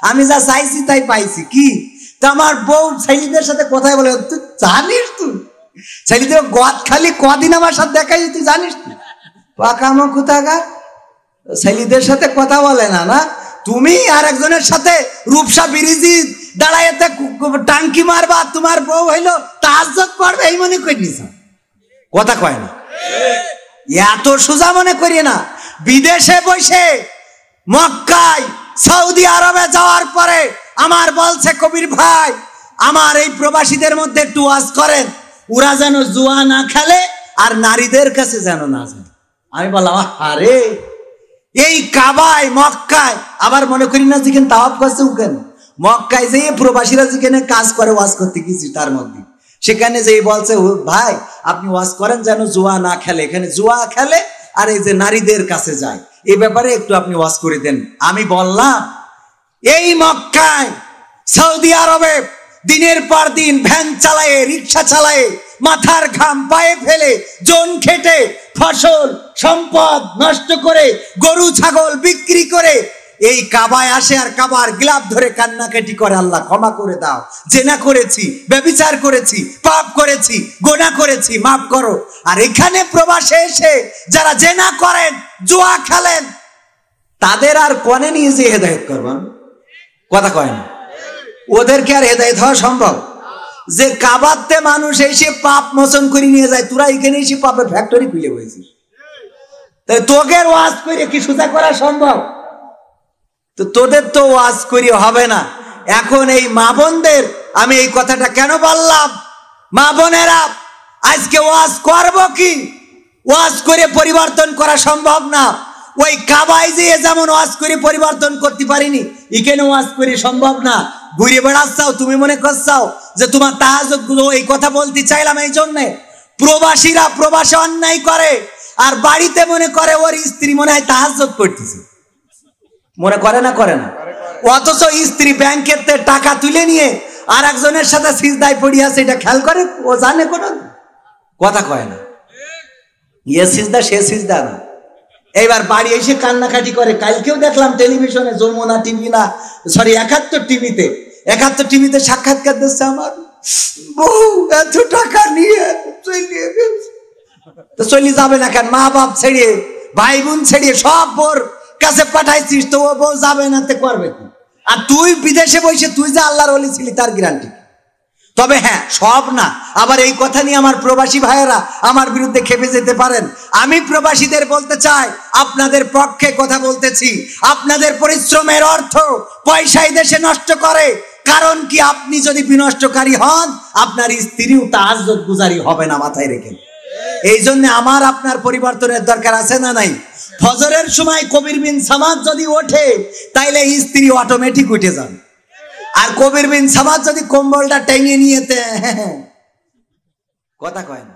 আমি যা চাইছি তাই পাইছি। কি তা আমার বউ ছেলেদের সাথে কথাই বলে, তুই জানিস তুই ছেলেদের গদ খালি কদিন আমার সাথে দেখাই, তুই জানিস তুই পাকামো কোথাকার ছেলেদের সাথে কথা বলে না। না তুমি আর একজনের সাথে রূপসা ব্রিজি দাঁড়াইতে টাঙ্কি মারবা, তোমার বউ হইলো তাহাজ্জুদ পড়বে এই মনে করি নিছ, কথা কয় না। এত সোজা মনে করি না। বিদেশে বসে মক্কায় সৌদি আরবে যাওয়ার পরে আমার বলছে, কবির ভাই আমার এই প্রবাসীদের মধ্যে একটু ওয়াজ করেন, ওরা যেন জুয়া না খেলে আর নারীদের কাছে যেন না যায়। আমি বললাম আরে এই কাবায় মক্কায়, আবার মনে করি না যেখানে তাওয়াফ করছে ওখানে মক্কায় যে প্রবাসীরা যেখানে কাজ করে ওয়াজ করতে গেছি তার মধ্যে, সেখানে যে বলছে ভাই আপনি ওয়াজ করেন যেন জুয়া না খেলে, এখানে জুয়া খেলে আর এই যে নারীদের কাছে যায়, এই ব্যাপারে একটু আপনি ওয়াজ করে দেন। আমি বললাম এই মক্কায় সৌদি আরবে দিনের পর দিন ভ্যান চালায়ে রিক্সা চালায়ে মাথার ঘাম পায়ে ফেলে জন খেটে ফসল সম্পদ নষ্ট করে গরু ছাগল বিক্রি করে এই কাবায় আসে আর কাবার গ্লাভ ধরে কান্নাকাটি করে, আল্লাহ ক্ষমা করে দাও, জেনা করেছি, ব্যভিচার করেছি, পাপ করেছি, গোনা করেছি, মাফ করো। আর এখানে প্রবাসে এসে যারা জেনা করেন জুয়া খেলেন তাদের আর কোনে নিয়ে যে হেদায়েত করবেন, কথা কয় না, ওদেরকে আর হেদায়েত হওয়া সম্ভব? যে কাবাতে মানুষ এসে পাপ মোচন করে নিয়ে যায়, তোরা এখানে এসে পাপের ফ্যাক্টরি খুলে বসেছিস, তাই তোকে ওয়াজ করে কি সোজা করা সম্ভব? তো তোদের তো ওয়াজ করি হবে না। এখন এই মা বোনদের আমি এই কথাটা কেন বললাম, মা বোনেরা আজকে ওয়াজ করবো কি? ওয়াজ করে পরিবর্তন করা সম্ভব না। ওই কাবায় যে যেমন ওয়াজ করে পরিবর্তন করতে পারিনি, এখানে ওয়াজ করে সম্ভব না। ঘুরে বেড়াচ্ছাও, তুমি মনে করছাও যে তোমার তাহাজ্জুদ গুলো, এই কথা বলতে চাইলাম এই জন্যে প্রবাসীরা প্রবাসে অন্যায় করে আর বাড়িতে মনে করে ওর স্ত্রী মনে হয় তাহাজ্জুদ পড়তেছে, মনে করে না? করে না। অথচ স্ত্রী ব্যাংকের টাকা তুলে নিয়ে আর একজনের সাথে সিজদায় পড়ে আছে, এটা খেয়াল করে? ও জানে কোনো কথা কয় না। ইয়ে সিজদা সে সিজদা না। এইবার বাড়ি এসে কান্নাকাটি করে। কালকেও দেখলাম টেলিভিশনে, যমুনা টিভি না সরি 71 টিভিতে, 71 টিভিতে সাক্ষাৎকার দিচ্ছে, আমার বউ এত টাকা নিয়ে চলে যাবে না কেন? মা বাপ ছেড়ে ভাই বোন ছেড়ে সব বোর কাছে পাঠাইছিস, তো ও বউ যাবে না তে করবে কি? আর তুই বিদেশে বসে তুই যে আল্লাহর ওলি ছিলি তার গ্যারান্টি। তবে হ্যাঁ, সব না। আবার এই কথা নিয়ে আমার প্রবাসী ভাইয়েরা আমার বিরুদ্ধে খেপে যেতে পারেন। আমি প্রবাসীদের বলতে চাই, আপনাদের পক্ষে কথা বলতেছি। আপনাদের পরিশ্রমের অর্থ পয়সাই দেশে নষ্ট করে। কারণ কি, আপনি যদি বিনষ্টকারী হন আপনার স্ত্রীও তাহাজ্জুদ গুজারি হবে না, মাথায় রেখে। এই জন্য আমার আপনার পরিবর্তনের দরকার আছে না নাই? ফজরের সময় কবির বিন সামাদ যদি ওঠে তাইলে স্ত্রী অটোমেটিক উঠে যাবে। আর কবির বিন সামাদ যদি কম্বলটা টেনে নিয়েতে কথা কয় না।